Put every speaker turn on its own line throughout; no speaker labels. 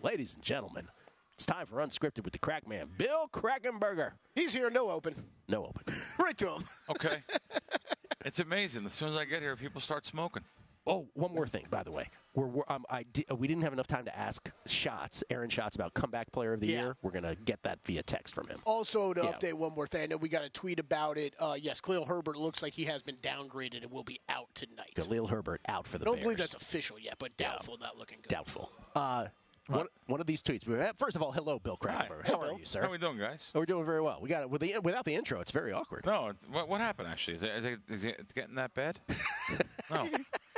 ladies and gentlemen, it's time for Unscripted with the Crack Man, Bill Krackomberger.
He's here, no open.
No open.
Right to him.
Okay. It's amazing. As soon as I get here, people start smoking.
Oh, one more thing, by the way. We didn't have enough time to ask Aaron Schatz, about comeback player of the year. We're going to get that via text from him.
Also, to update one more thing, I know we got a tweet about it. Yes, Khalil Herbert looks like he has been downgraded and will be out tonight.
Khalil Herbert out for the
Bears. I
Bears.
don't believe that's official yet, but doubtful, not looking good.
Doubtful. One of these tweets. First of all, hello, Bill Krackomberger. How are you, sir?
How are we doing, guys?
Oh, we're doing very well. We got it without the intro. It's very awkward.
No, what happened actually? Is it getting that bad? No.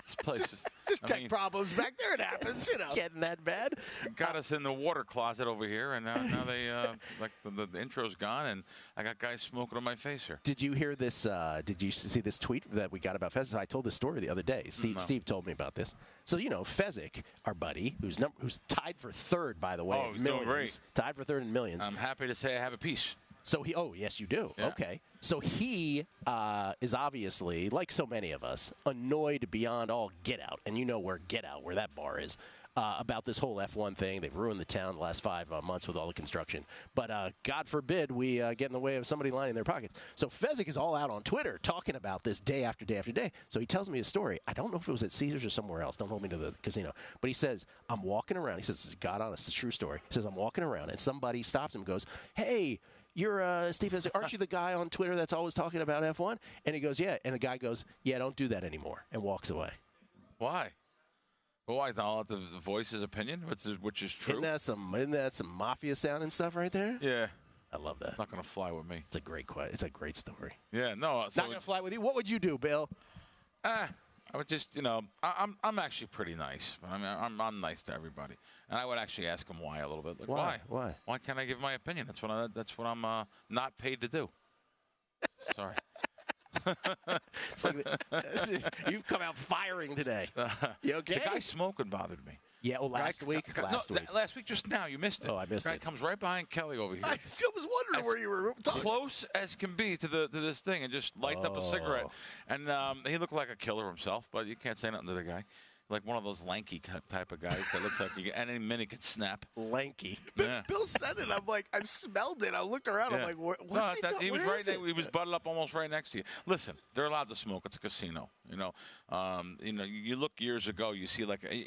This place is
just tech problems back there. It happens, you know.
Getting that bad?
Got us in the water closet over here, and now they like the intro's gone, and I got guys smoking on my face here.
Did you hear this? Did you see this tweet that we got about Fezzik? I told this story the other day. Steve told me about this. So Fezzik, our buddy, who's tied for third, by the way.
Oh, he's doing great.
Tied for third in millions.
I'm happy to say I have a piece.
So yes, you do.
Yeah.
Okay. So he is obviously, like so many of us, annoyed beyond all get out. And you know where that bar is, about this whole F1 thing. They've ruined the town the last 5 months with all the construction. But God forbid we get in the way of somebody lining their pockets. So Fezzik is all out on Twitter talking about this day after day after day. So he tells me a story. I don't know if it was at Caesars or somewhere else. Don't hold me to the casino. But he says, I'm walking around. He says, this is God honest. It's a true story. He says, I'm walking around, and somebody stops him and goes, hey, you're Steve Fezzik, aren't you the guy on Twitter that's always talking about F1? And he goes, yeah. And the guy goes, yeah, don't do that anymore, and walks away.
Why? Well, why not let the voice his opinion, which is true?
Isn't that some mafia sounding stuff right there?
Yeah.
I love that.
Not going to fly with me.
It's a great story.
Yeah, no. So
not going to fly with you? What would you do, Bill?
I would just, I'm actually pretty nice. I mean, I'm nice to everybody, and I would actually ask them why a little bit. Like,
why?
Why can't I give my opinion? That's what I'm not paid to do. Sorry.
It's like you've come out firing today. You okay?
The guy smoking bothered me.
Yeah, well, last week.
Last week, just now. You missed it.
Oh, I missed it.
Guy comes right behind Kelley over here.
I still was wondering where you were talking.
Close as can be to this thing, and just lights up a cigarette. And he looked like a killer himself, but you can't say nothing to the guy. Like one of those lanky type of guys that looks like any minute could snap.
Lanky.
Yeah.
Bill said it. I'm like, I smelled it. I looked around.
Yeah.
I'm like, what's he doing?
He was right there. He was butted up almost right next to you. Listen, they're allowed to smoke. It's a casino. You look years ago. You see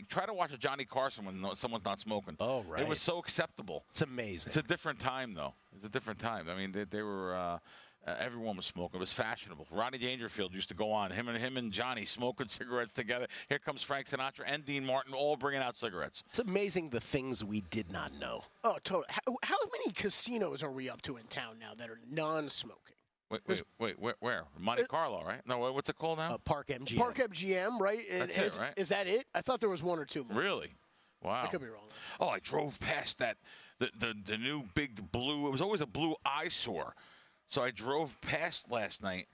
try to watch a Johnny Carson when someone's not smoking.
Oh, right.
It was so acceptable.
It's amazing.
It's a different time, though. It's a different time. I mean, they were. Everyone was smoking. It was fashionable. Rodney Dangerfield used to go on. Him and Johnny smoking cigarettes together. Here comes Frank Sinatra and Dean Martin all bringing out cigarettes.
It's amazing the things we did not know.
Oh, totally. How many casinos are we up to in town now that are non-smoking?
Wait, where? Monte Carlo, right? No, what's it called now?
Park MGM.
Park MGM, right?
That's it, right?
Is that it? I thought there was one or two more.
Really? Wow.
I could be wrong.
Oh, I drove past that, the new big blue. It was always a blue eyesore. So I drove past last night.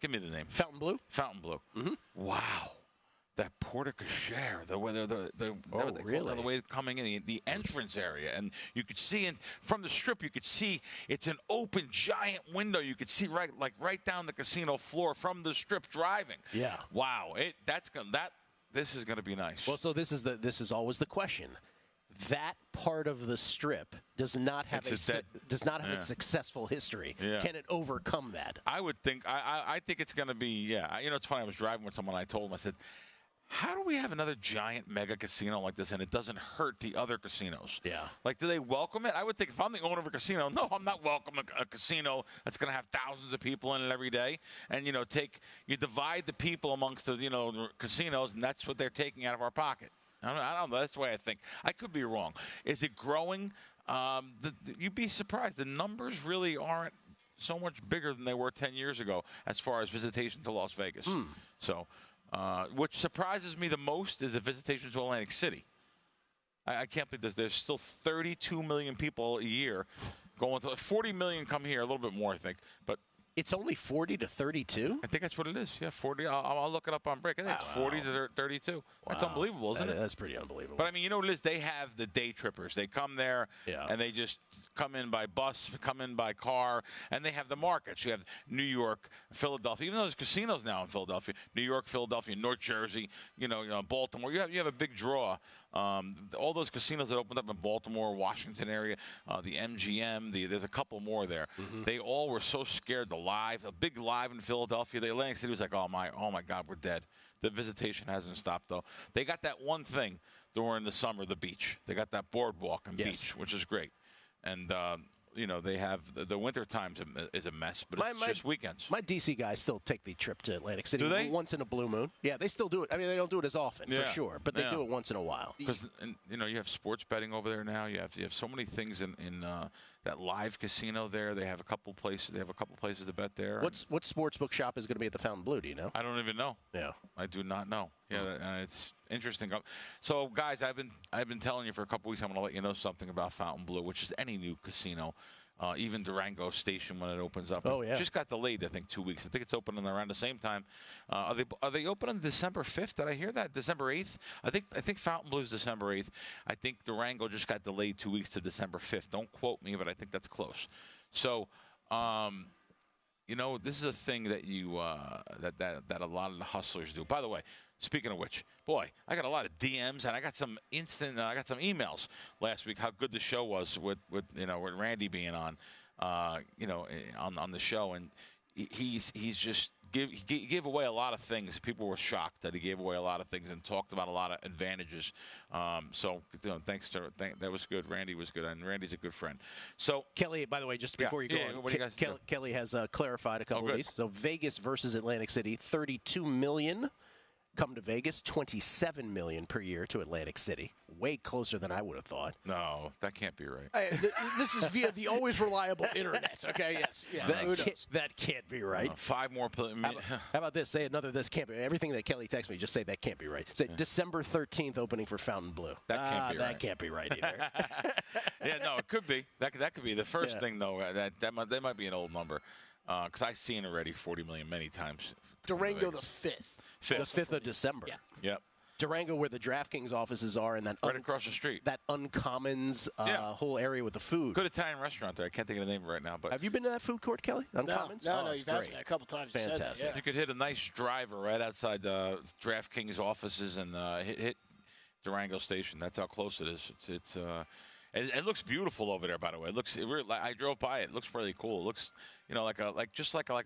Give me the name.
Fountain Blue?
Fountain Blue.
Mm-hmm.
Wow. That porte cochere,
really?
The way coming in, the entrance area. And you could see from the strip, you could see it's an open, giant window. You could see right down the casino floor from the strip driving.
Yeah.
Wow. This is going to be nice.
Well, so this is always the question. That part of the strip does not have a successful history.
Yeah.
Can it overcome that?
I would think. I think it's going to be. Yeah. It's funny. I was driving with someone. I told him. I said, "How do we have another giant mega casino like this and it doesn't hurt the other casinos?"
Yeah.
Like, do they welcome it? I would think if I'm the owner of a casino, no, I'm not welcoming a casino that's going to have thousands of people in it every day. And you divide the people amongst the casinos, and that's what they're taking out of our pocket. I don't know. That's the way I think. I could be wrong. Is it growing? You'd be surprised. The numbers really aren't so much bigger than they were 10 years ago as far as visitation to Las Vegas. So, which surprises me the most is the visitation to Atlantic City. I can't believe this. There's still 32 million people a year going to 40 million come here, a little bit more, I think. But
it's only 40 to 32?
I think that's what it is. Yeah, 40. I'll look it up on break. I think it's 40 to 32. Wow. That's unbelievable, isn't it?
That's pretty unbelievable.
But, I mean, you know what it is? They have the day trippers. They come there, and they just come in by bus, come in by car, and they have the markets. You have New York, Philadelphia. Even though there's casinos now in Philadelphia, New York, Philadelphia, North Jersey, Baltimore. You have a big draw All those casinos that opened up in Baltimore, Washington area, the MGM, there's a couple more there. Mm-hmm. They all were so scared. A big live in Philadelphia. The Atlantic City was like, oh my God, we're dead. The visitation hasn't stopped, though. They got that one thing during the summer, the beach. They got that boardwalk and beach, which is great. And, they have the winter times is a mess, but it's just weekends.
My D.C. guys still take the trip to Atlantic City.
Do they?
Once in a blue moon. Yeah, they still do it. I mean, they don't do it as often, for sure, but they do it once in a while.
Because, you have sports betting over there now. You have so many things in that live casino there. They have a couple places. They have a couple places to bet there.
What sportsbook shop is going to be at the Fontainebleau? Do you know?
I don't even know.
Yeah,
I do not know. Yeah, it's interesting. So, guys, I've been telling you for a couple weeks. I'm going to let you know something about Fontainebleau, which is any new casino. Even Durango Station when it opens up.
Oh, yeah.
It just got delayed, I think, 2 weeks. I think it's opening around the same time. Are they open on December 5th? Did I hear that? December 8th? I think Fontainebleau is December 8th. I think Durango just got delayed 2 weeks to December 5th. Don't quote me, but I think that's close. So, this is a thing that that a lot of the hustlers do. By the way, speaking of which, boy, I got a lot of DMs and I got some emails last week. How good the show was with Randy being on, on the show, and he's just he gave away a lot of things. People were shocked that he gave away a lot of things and talked about a lot of advantages. That was good. Randy was good, and Randy's a good friend. So
Kelley, by the way, just before you go on,
what do you guys do?
Kelley has clarified a couple of these. So Vegas versus Atlantic City, $32 million. Come to Vegas, $27 million per year to Atlantic City. Way closer than I would have thought.
No, that can't be right.
This is via the always reliable internet. Okay, yes. Yeah,
that can't be right.
5 more.
How about this? Say another, this can't be. Everything that Kelley texts me, just say that can't be right. Say December 13th opening for Fontainebleau.
That can't be right.
That can't be right either.
Yeah, no, it could be. That could be. The first thing, though, that might be an old number. Because I've seen already 40 million many times.
Durango the 5th.
The 5th of December.
Yeah.
Yep.
Durango, where the DraftKings offices are, and that
right across the street.
That Uncommons whole area with the food.
Good Italian restaurant there. I can't think of the name right now. But
have you been to that food court, Kelley? Uncommons?
No, you've asked me a couple times.
Fantastic.
Yeah.
You could hit a nice driver right outside the DraftKings offices and hit Durango Station. That's how close it is. It looks beautiful over there, by the way. I drove by it. It looks really cool. It looks, like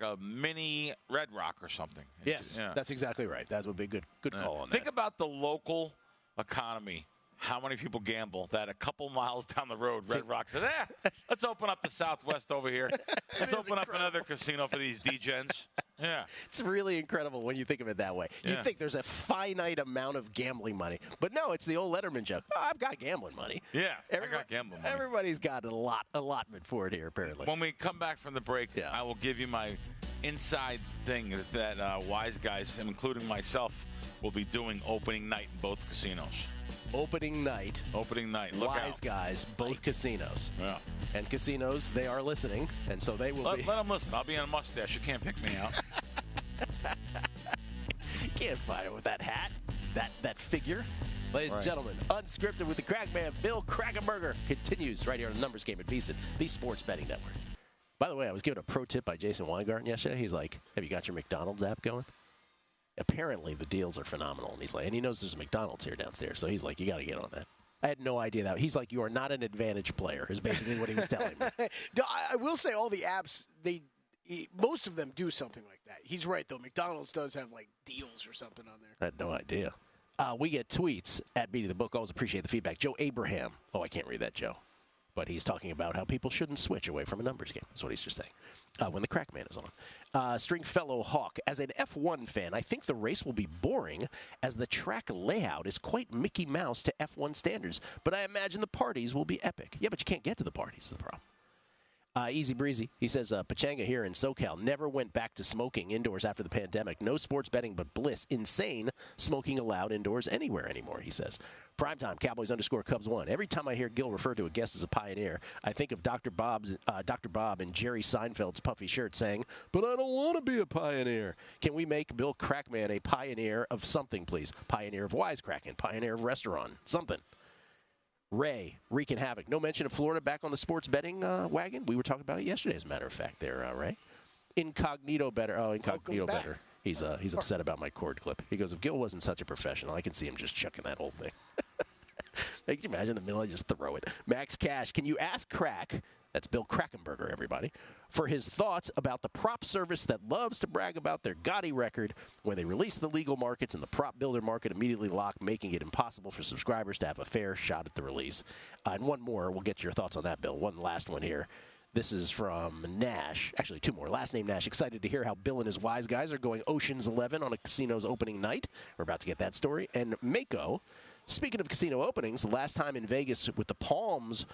a mini Red Rock or something.
Yes, that's exactly right. That would be a good call on that.
Think about the local economy. How many people gamble that a couple miles down the road, Red Rock says, let's open up the Southwest over here. Let's open up another casino for these degens. Yeah.
It's really incredible when you think of it that way. You think there's a finite amount of gambling money. But no, it's the old Letterman joke. Oh, I've got gambling money.
Yeah, I got gambling money.
Everybody's got allotment for it here, apparently.
When we come back from the break, I will give you my inside thing that wise guys, including myself, will be doing opening night in both casinos.
Opening night.
Look
wise
out.
Guys, both casinos.
Yeah.
And casinos, they are listening, and so they will
let them listen. I'll be on a mustache. You can't pick me out.
Can't fight it with that hat, that figure. Ladies and gentlemen, Unscripted with the Crack Man, Bill Krackomberger, continues right here on the Numbers Game at VSiN, the Sports Betting Network. By the way, I was given a pro tip by Jason Weingarten yesterday. He's like, have you got your McDonald's app going? Apparently, the deals are phenomenal. And he's like, and he knows there's a McDonald's here downstairs. So he's like, you got to get on that. I had no idea that. He's like, you are not an advantage player, is basically what he was telling me.
No, I will say all the apps, most of them do something like that. He's right, though. McDonald's does have, deals or something on there.
I had no idea. We get tweets at Beating the Book. Always appreciate the feedback. Joe Abraham. Oh, I can't read that, Joe. But he's talking about how people shouldn't switch away from a numbers game. That's what he's just saying. When the Crack Man is on. Stringfellow Hawk. As an F1 fan, I think the race will be boring as the track layout is quite Mickey Mouse to F1 standards. But I imagine the parties will be epic. Yeah, but you can't get to the parties is the problem. Easy breezy. He says, Pachanga here in SoCal never went back to smoking indoors after the pandemic. No sports betting but bliss. Insane smoking allowed indoors anywhere anymore, he says. Primetime, Cowboys _Cubs 1. Every time I hear Gill refer to a guest as a pioneer, I think of Dr. Bob in Jerry Seinfeld's puffy shirt saying, but I don't want to be a pioneer. Can we make Bill Crackman a pioneer of something, please? Pioneer of wisecracking, pioneer of restaurant, something. Ray, wreaking havoc. No mention of Florida back on the sports betting wagon. We were talking about it yesterday, as a matter of fact, there, Ray. Incognito better. Oh, Incognito better. He's upset about my cord clip. He goes, if Gill wasn't such a professional, I can see him just chucking that whole thing. Can you imagine in the middle? I just throw it. Max Cash, can you ask Crack, that's Bill Krackomberger, everybody, for his thoughts about the prop service that loves to brag about their gaudy record when they release the legal markets and the prop builder market immediately lock, making it impossible for subscribers to have a fair shot at the release. And one more. We'll get your thoughts on that, Bill. One last one here. This is from Nash. Actually, two more. Last name Nash. Excited to hear how Bill and his wise guys are going Ocean's 11 on a casino's opening night. We're about to get that story. And Mako, speaking of casino openings, the last time in Vegas with the Palms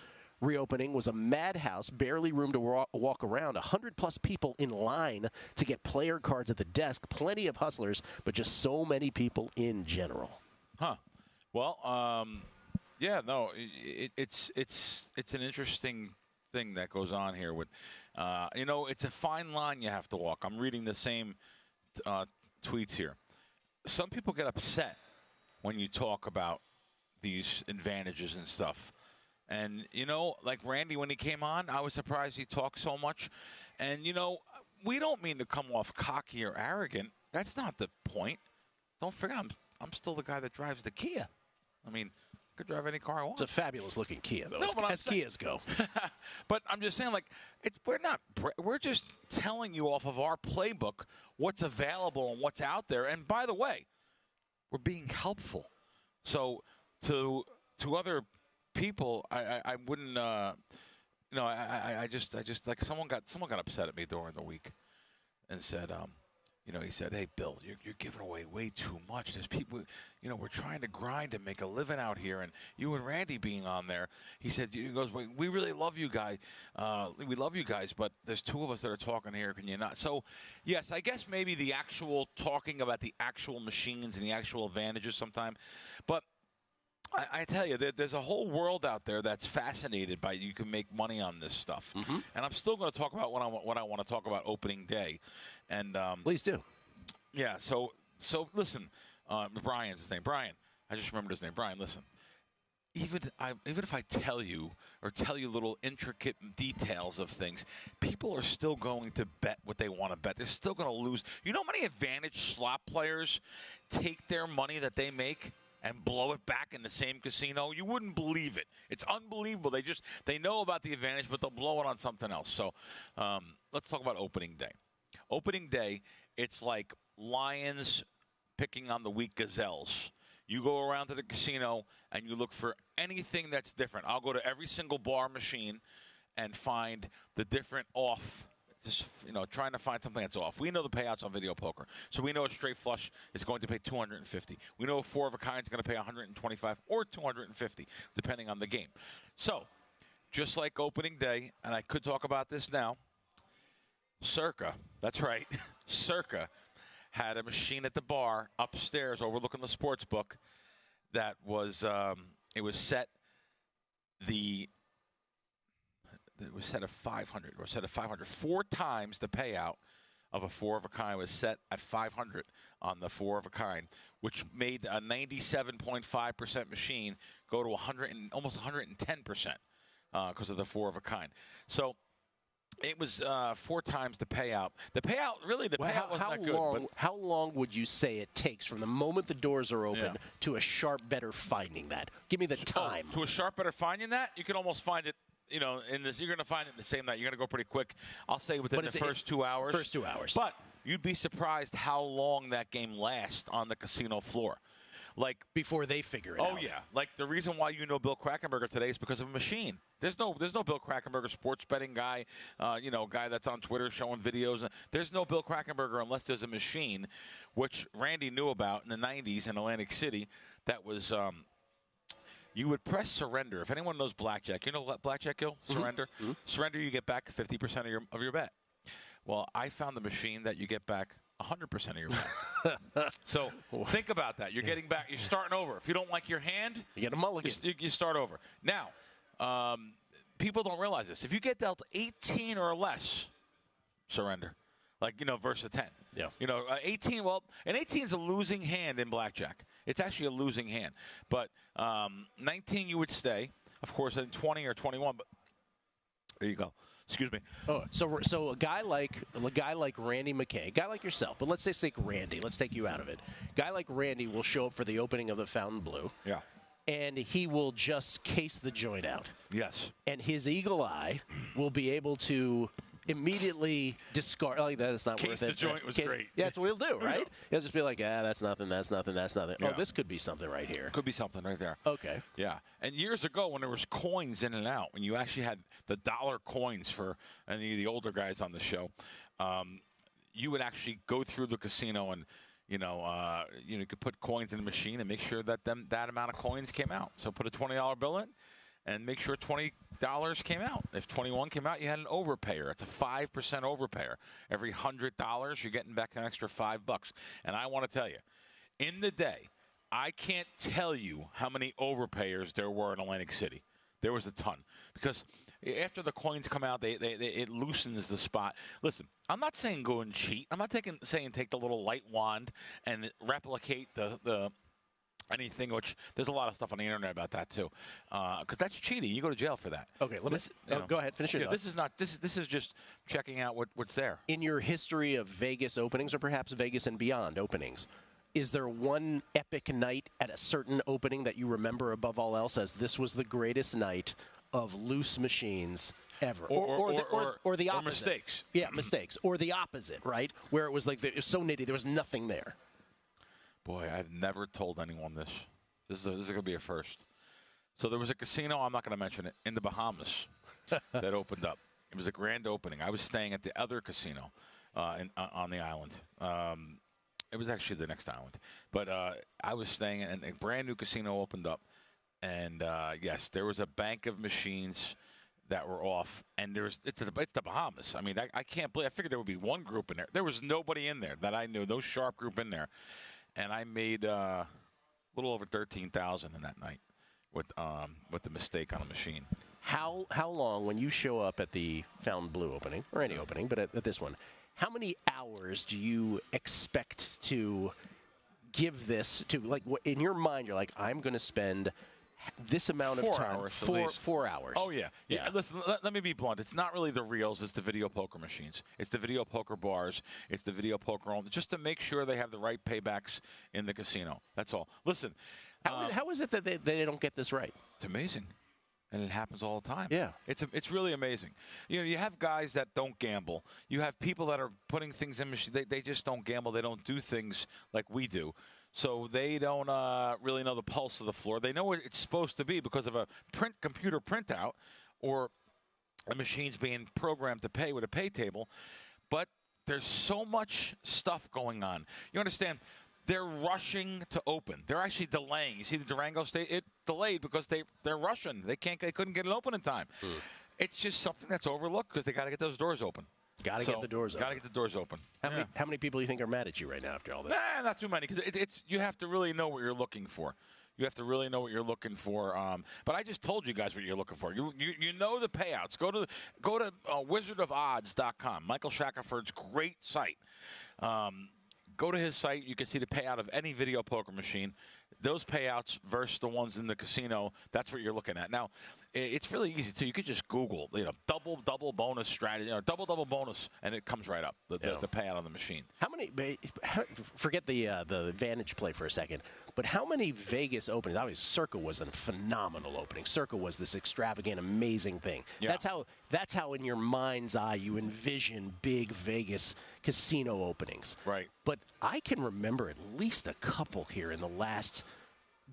reopening was a madhouse, barely room to walk around. 100-plus people in line to get player cards at the desk. Plenty of hustlers, but just so many people in general.
Huh. Well, yeah, no, it's an interesting thing that goes on here with, it's a fine line you have to walk. I'm reading the same tweets here. Some people get upset when you talk about these advantages and stuff. And, like Randy, when he came on, I was surprised he talked so much. And, we don't mean to come off cocky or arrogant. That's not the point. Don't forget, I'm still the guy that drives the Kia. I mean, I could drive any car I want.
It's a fabulous-looking Kia, though, as Kias go.
But I'm just saying, we're just telling you off of our playbook what's available and what's out there. And by the way, we're being helpful. So to other people, I wouldn't. I just like someone got upset at me during the week and said, he said, "Hey, Bill, you're giving away way too much. There's people, we're trying to grind and make a living out here, and you and Randy being on there." He said, "He goes, we really love you guys. We love you guys, but there's two of us that are talking here. Can you not?" So, yes, I guess maybe the actual talking about the actual machines and the actual advantages sometime, but I tell you, there's a whole world out there that's fascinated by you can make money on this stuff. Mm-hmm. And I'm still going to talk about what I want to talk about opening day. And
please do.
Yeah, so listen, Brian's his name. Brian, I just remembered his name. Brian, listen. Even if I tell you little intricate details of things, people are still going to bet what they want to bet. They're still going to lose. You know how many advantage slot players take their money that they make and blow it back in the same casino? You wouldn't believe it. It's unbelievable. They know about the advantage, but they'll blow it on something else. So let's talk about opening day. Opening day, it's like lions picking on the weak gazelles. You go around to the casino and you look for anything that's different. I'll go to every single bar machine and find the different off. Just, trying to find something that's off. We know the payouts on video poker. So we know a straight flush is going to pay $250. We know a four of a kind is going to pay $125 or $250, depending on the game. So, just like opening day, and I could talk about this now, Circa, that's right, Circa had a machine at the bar upstairs overlooking the sports book that was, it was set at 500. It was set at 500. 4 times the payout of a four of a kind was set at 500 on the four of a kind, which made a 97.5% machine go to almost 110% because of the four of a kind. So it was 4 times the payout. The payout wasn't that good. But
how long would you say it takes from the moment the doors are open to a sharp bettor finding that? Give me the time.
To a sharp bettor finding that, you can almost find it. You're going to find it in the same night. You're going to go pretty quick. I'll say within the first 2 hours.
First 2 hours.
But you'd be surprised how long that game lasts on the casino floor. Like
before they figure it out.
Oh yeah. Like the reason why you know Bill Krackomberger today is because of a machine. There's no Bill Krackomberger sports betting guy, guy that's on Twitter showing videos. There's no Bill Krackomberger unless there's a machine, which Randy knew about in the 90s in Atlantic City. That was. You would press surrender. If anyone knows blackjack, you know blackjack, Gill? Surrender. Mm-hmm. Surrender, you get back 50% of your bet. Well, I found the machine that you get back 100% of your bet. So think about that. You're getting back. You're starting over. If you don't like your hand,
you get a mulligan.
You start over. Now, people don't realize this. If you get dealt 18 or less, surrender. Versus 10.
Yeah.
18, well, an 18 is a losing hand in blackjack. It's actually a losing hand. But 19 you would stay. Of course, in 20 or 21, but there you go. Excuse me.
Oh, so a guy like Randy McKay, a guy like yourself, but let's say Randy. Let's take you out of it. A guy like Randy will show up for the opening of the Fountain Blue.
Yeah.
and he will just case the joint out.
Yes.
And his eagle eye will be able to immediately discard. Like, that's not
Case
worth it.
the joint was great.
Yeah, that's what he'll do, right? He'll just be like, that's nothing, that's nothing, that's nothing.
Yeah.
Oh, this could be something right here.
Could be something right there.
Okay.
Yeah. And years ago, when there was coins in and out, when you actually had the dollar coins for any of the older guys on the show, you would actually go through the casino and, you could put coins in the machine and make sure that that amount of coins came out. So put a $20 bill in and make sure $20 came out. If 21 came out, you had an overpayer. It's a 5% overpayer. Every $100, you're getting back an extra $5. And I want to tell you, in the day, I can't tell you how many overpayers there were in Atlantic City. There was a ton. Because after the coins come out, it loosens the spot. Listen, I'm not saying go and cheat. I'm not saying take the little light wand and replicate the anything, which there's a lot of stuff on the internet about that too, because that's cheating. You go to jail for that.
Okay, go ahead, finish it.
This is not. This is just checking out what's there.
In your history of Vegas openings, or perhaps Vegas and beyond openings, is there one epic night at a certain opening that you remember above all else as this was the greatest night of loose machines ever, or the opposite?
Or mistakes.
Yeah, mistakes, or the opposite, right? Where it was like it was so nitty, there was nothing there.
Boy, I've never told anyone this. This is going to be a first. So there was a casino, I'm not going to mention it, in the Bahamas that opened up. It was a grand opening. I was staying at the other casino on the island. It was actually the next island. But I was staying, and a brand new casino opened up. And, yes, there was a bank of machines that were off. And it's the Bahamas. I mean, I can't believe. I figured there would be one group in there. There was nobody in there that I knew, no sharp group in there. And I made a little over $13,000 in that night with the mistake on a machine.
How long, when you show up at the Fountain Blue opening, or any opening, but at this one, how many hours do you expect to give this to? Like, in your mind, you're like, I'm going to spend this amount of time. 4 hours.
Oh, yeah. Listen, let me be blunt. It's not really the reels. It's the video poker machines. It's the video poker bars. It's the video poker only, just to make sure they have the right paybacks in the casino. That's all. Listen.
How is it that they don't get this right?
It's amazing. And it happens all the time.
Yeah.
It's really amazing. You have guys that don't gamble. You have people that are putting things in machines. They just don't gamble. They don't do things like we do. So they don't really know the pulse of the floor. They know what it's supposed to be because of a computer printout or a machine's being programmed to pay with a pay table. But there's so much stuff going on. You understand? They're rushing to open. They're actually delaying. You see the Durango State? It delayed because they're rushing. They couldn't get it open in time. It's just something that's overlooked because they got to get those doors open.
Got to get the doors open.
Got to get the doors open.
How many people do you think are mad at you right now after all this?
Nah, not too many, because you have to really know what you're looking for. You have to really know what you're looking for. But I just told you guys what you're looking for. You know the payouts. Go to wizardofodds.com. Michael Shackelford's great site. Go to his site. You can see the payout of any video poker machine. Those payouts versus the ones in the casino, that's what you're looking at. Now, it's really easy, too. You could just Google, double bonus strategy, double bonus, and it comes right up, the payout on the machine.
Forget the Vantage play for a second, but how many Vegas openings? Obviously, Circa was a phenomenal opening. Circa was this extravagant, amazing thing. Yeah. That's how in your mind's eye you envision big Vegas casino openings.
Right.
But I can remember at least a couple here in the last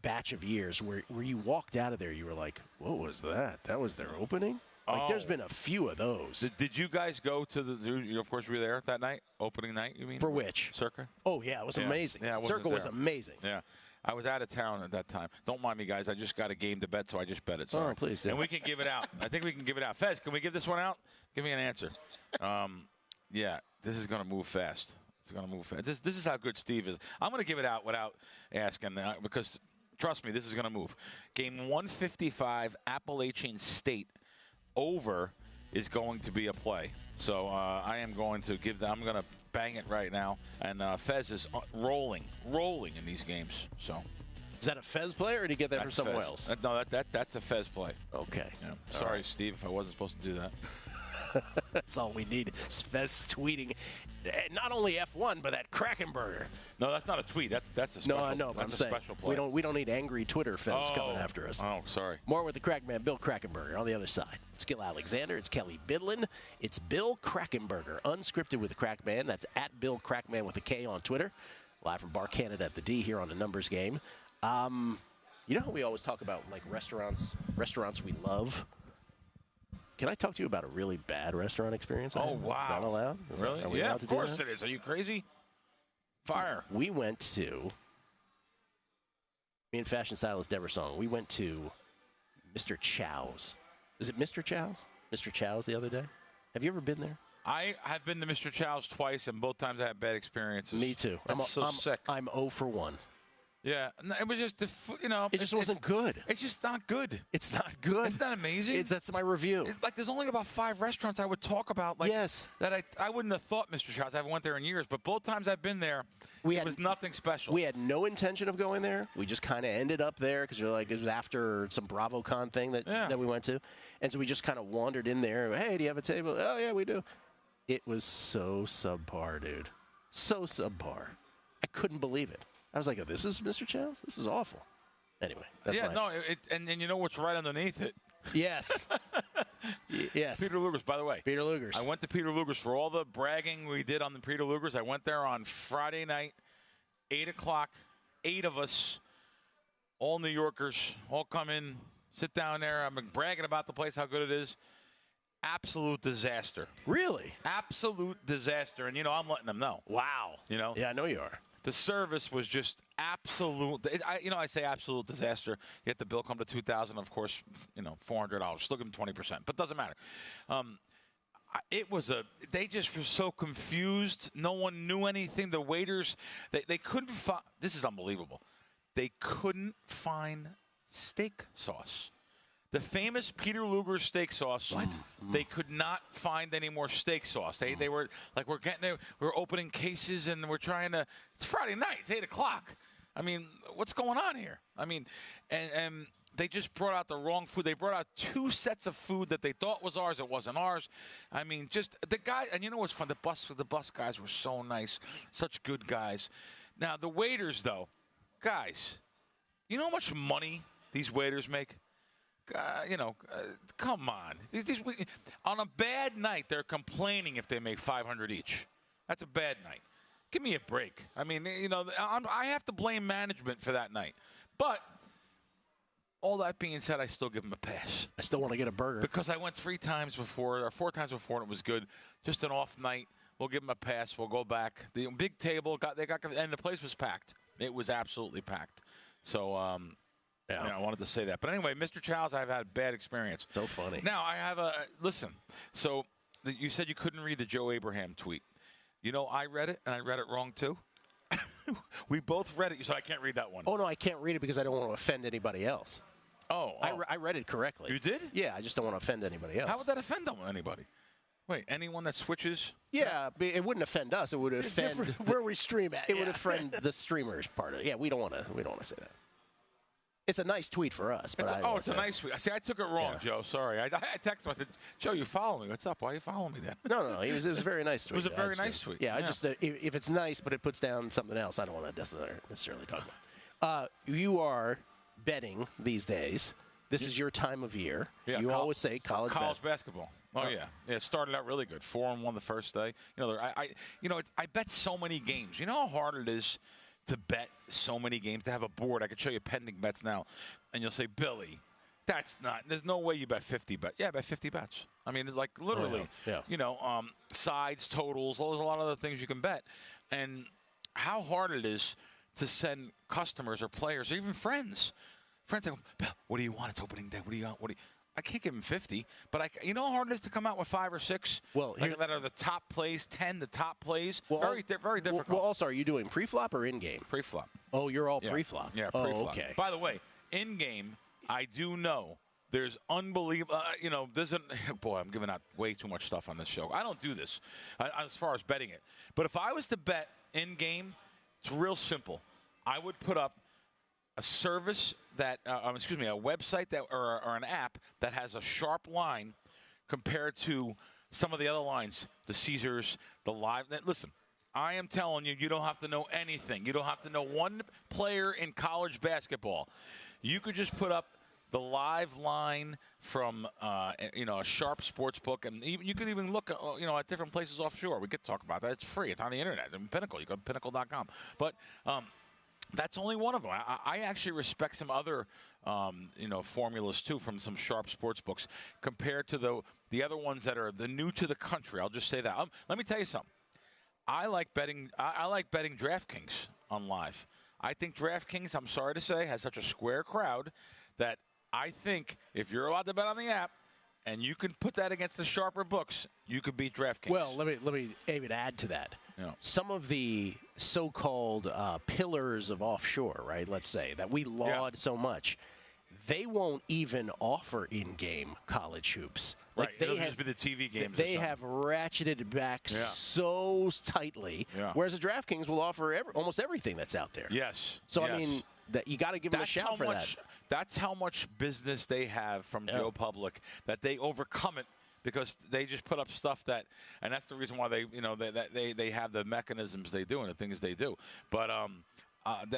batch of years where you walked out of there, you were like, what was that? That was their opening? There's been a few of those.
Did you guys go to of course, were you there that night? Opening night, you mean?
For which?
Circa?
Oh, yeah, it was amazing.
Yeah,
Circa was amazing.
Yeah. I was out of town at that time. Don't mind me, guys. I just got a game to bet, so I just bet it. Sorry.
Oh, please do.
And we can give it out. I think we can give it out. Fez, can we give this one out? Give me an answer. Yeah, this is going to move fast. It's going to move fast. This is how good Steve is. I'm going to give it out without asking because, trust me, this is going to move. Game 155, Appalachian State over is going to be a play. So I am going to I'm going to bang it right now. And Fez is rolling in these games. So
is that a Fez play, or did you get that from somewhere else?
No, that's a Fez play.
Okay.
Yeah. Sorry, Steve, if I wasn't supposed to do that.
That's all we need. Fez tweeting not only F1 but that Krackomberger.
No, that's not a tweet. That's a special.
No, I know. But I'm saying
special play.
we don't need angry Twitter Fez coming after us.
Oh, sorry.
More with the Crackman, Bill Krackomberger on the other side. It's Gill Alexander. It's Kelley Bydlon. It's Bill Krackomberger, unscripted with the Crackman. That's at Bill Crackman with a K on Twitter. Live from Bar Canada at the D here on the Numbers Game. You know how we always talk about like restaurants we love? Can I talk to you about a really bad restaurant experience?
Oh, wow.
Is that allowed?
Really? Yeah, of course it is. Are you crazy? Fire.
We went to, me and fashion stylist Deborah Song, we went to Mr. Chow's. Is it Mr. Chow's? Mr. Chow's the other day? Have you ever been there?
I have been to Mr. Chow's twice, and both times I had bad experiences.
Me too.
I'm sick.
I'm 0 for 1.
Yeah, it was just,
it just wasn't good.
It's just not good.
It's not good.
It's not amazing.
That's my review.
It's like there's only about 5 restaurants I would talk about. Like,
yes.
That I wouldn't have thought Mr. Chow's. I haven't went there in years, but both times I've been there, it was nothing special.
We had no intention of going there. We just kind of ended up there because it was after some BravoCon thing that we went to, and so we just kind of wandered in there. Hey, do you have a table? Oh yeah, we do. It was so subpar, dude. So subpar. I couldn't believe it. I was like, oh, this is Mr. Chow's? This is awful. Anyway, that's
and you know what's right underneath it?
Yes. Yes.
Peter Luger's, by the way.
Peter Luger's.
I went to Peter Luger's for all the bragging we did on the Peter Luger's. I went there on Friday night, 8 o'clock, 8 of us, all New Yorkers, all come in, sit down there. I'm bragging about the place, how good it is. Absolute disaster.
Really?
Absolute disaster. And, I'm letting them know.
Wow. Yeah, I know you are.
The service was just absolute. I say absolute disaster. Yet the bill come to $2,000, of course, $400. Still give them 20%, but doesn't matter. They just were so confused. No one knew anything. The waiters, they couldn't find. This is unbelievable. They couldn't find steak sauce. The famous Peter Luger steak sauce.
What?
They could not find any more steak sauce. They were like, we're opening cases and we're trying to. It's Friday night. It's 8 o'clock. I mean, what's going on here? I mean, and they just brought out the wrong food. They brought out 2 sets of food that they thought was ours. It wasn't ours. I mean, just the guy. And you know what's fun? The bus guys were so nice, such good guys. Now the waiters, though, guys, you know how much money these waiters make? Come on. On a bad night, they're complaining if they make $500 each. That's a bad night. Give me a break. I mean, I have to blame management for that night. But all that being said, I still give them a pass.
I still want to get a burger.
Because I went 3 times before, or 4 times before, and it was good. Just an off night. We'll give them a pass. We'll go back. The big table, and the place was packed. It was absolutely packed. So, yeah, I wanted to say that. But anyway, Mr. Chow's, I've had a bad experience.
So funny.
Now, I have listen. So, you said you couldn't read the Joe Abraham tweet. I read it, and I read it wrong, too. We both read it. You said, I can't read that one.
Oh, no, I can't read it because I don't want to offend anybody else.
Oh.
I read it correctly.
You did?
Yeah, I just don't want to offend anybody else.
How would that offend anybody? Wait, anyone that switches?
Yeah, it wouldn't offend us. It would offend
where we stream at.
It would offend the streamers part of it. Yeah, we don't want to say that. It's a nice tweet for us. But
it's a nice tweet. See, I took it wrong, Joe. Sorry. I texted him. I said, Joe, you follow me. What's up? Why are you following me then?
No. It was a very nice tweet.
It was a very nice tweet.
Yeah, I just if it's nice but it puts down something else, I don't want to necessarily talk about. You are betting these days. This is your time of year. Yeah, you always say college
basketball. Oh, yeah. It started out really good. 4-1 the first day. I bet so many games. You know how hard it is to bet so many games, to have a board. I could show you pending bets now. And you'll say, Billy, there's no way you bet 50 bets. Yeah, I bet 50 bets. I mean, like literally, sides, totals, there's a lot of other things you can bet. And how hard it is to send customers or players or even friends. Friends say, Bill, what do you want? It's opening day. What do you want? I can't give him 50, but you know how hard it is to come out with 5 or 6?
Well,
that are the top plays, 10 the top plays. Well, very difficult.
Well, also, are you doing pre-flop or in-game?
Pre-flop.
Oh, you're all pre-flop.
Yeah, pre-flop.
Oh, okay.
By the way, in-game, I do know there's unbelievable. Boy, I'm giving out way too much stuff on this show. I don't do this as far as betting it. But if I was to bet in-game, it's real simple. I would put up a service that, a website that or an app that has a sharp line compared to some of the other lines, the Caesars, the Live. Listen, I am telling you, you don't have to know anything. You don't have to know one player in college basketball. You could just put up the live line from a Sharp sports book, and even you could even look at different places offshore. We could talk about that. It's free. It's on the internet. Pinnacle. You go to pinnacle.com. But that's only one of them. I actually respect some other formulas too from some Sharp sports books compared to the other ones that are the new to the country. I'll just say that. Let me tell you something. I like betting. I like betting DraftKings on live. I think DraftKings, I'm sorry to say, has such a square crowd that I think if you're allowed to bet on the app and you can put that against the sharper books, you could beat DraftKings.
Well, let me even add to that.
Yeah.
Some of the so-called pillars of offshore, right, let's say, that we laud so much, they won't even offer in-game college hoops.
Right, it'll just be the TV games.
They have ratcheted it back so tightly, whereas the DraftKings will offer almost everything that's out there.
Yes.
So, I mean, that you got to give them a shout for that.
That's how much business they have from Joe Public, that they overcome it because they just put up stuff and that's the reason why they have the mechanisms they do and the things they do. But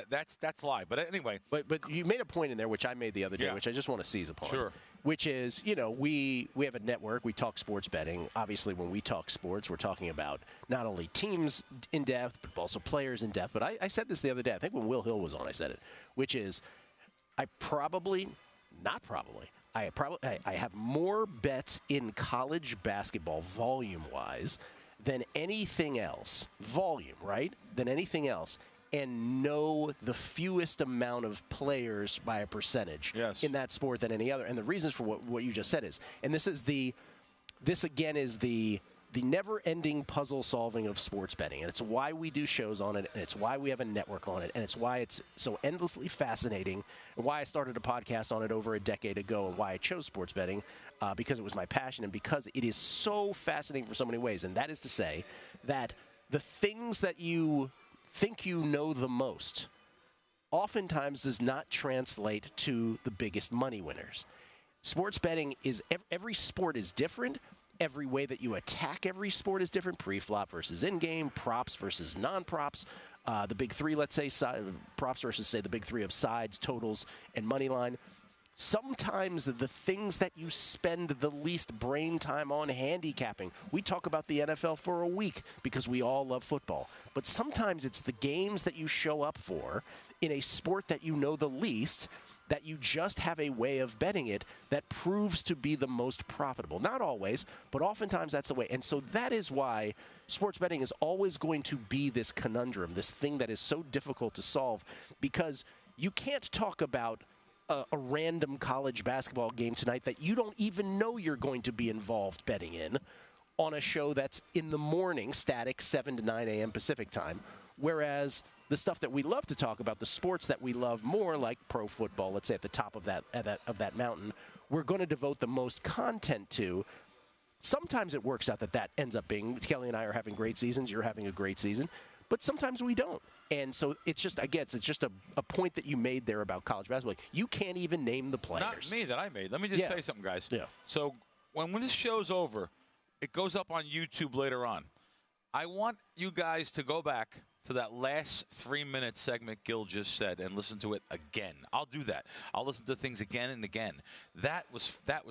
that's live. But anyway.
But you made a point in there, which I made the other day, which I just want to seize upon.
Sure.
Which is, we have a network. We talk sports betting. Obviously, when we talk sports, we're talking about not only teams in depth, but also players in depth. But I said this the other day. I think when Will Hill was on, I said it, which is I have more bets in college basketball volume-wise than anything else. Volume, right? Than anything else. And know the fewest amount of players by a percentage in that sport than any other. And the reasons for what you just said is, and this again is the never-ending puzzle solving of sports betting. And it's why we do shows on it, and it's why we have a network on it, and it's why it's so endlessly fascinating, and why I started a podcast on it over a decade ago, and why I chose sports betting, because it was my passion, and because it is so fascinating for so many ways. And that is to say that the things that you think you know the most oftentimes does not translate to the biggest money winners. Sports betting is, every sport is different. Every way that you attack every sport is different. Pre-flop versus in-game, props versus non-props. The big three, let's say, props versus, say, the big three of sides, totals, and money line. Sometimes the things that you spend the least brain time on handicapping. We talk about the NFL for a week because we all love football. But sometimes it's the games that you show up for in a sport that you know the least, that you just have a way of betting it that proves to be the most profitable. Not always, but oftentimes that's the way. And so that is why sports betting is always going to be this conundrum, this thing that is so difficult to solve, because you can't talk about a random college basketball game tonight that you don't even know you're going to be involved betting in on a show that's in the morning, static, 7 to 9 a.m. Pacific time, whereas the stuff that we love to talk about, the sports that we love more, like pro football, let's say at the top of that mountain, we're going to devote the most content to. Sometimes it works out that ends up being, Kelley and I are having great seasons, you're having a great season, but sometimes we don't. And so it's just, again, it's just a point that you made there about college basketball. You can't even name the players.
Not me that I made. Let me just tell you something, guys.
Yeah.
So when this show's over, it goes up on YouTube later on. I want you guys to go back to that last 3-minute segment Gill just said and listen to it again. I'll do that. I'll listen to things again and again. That was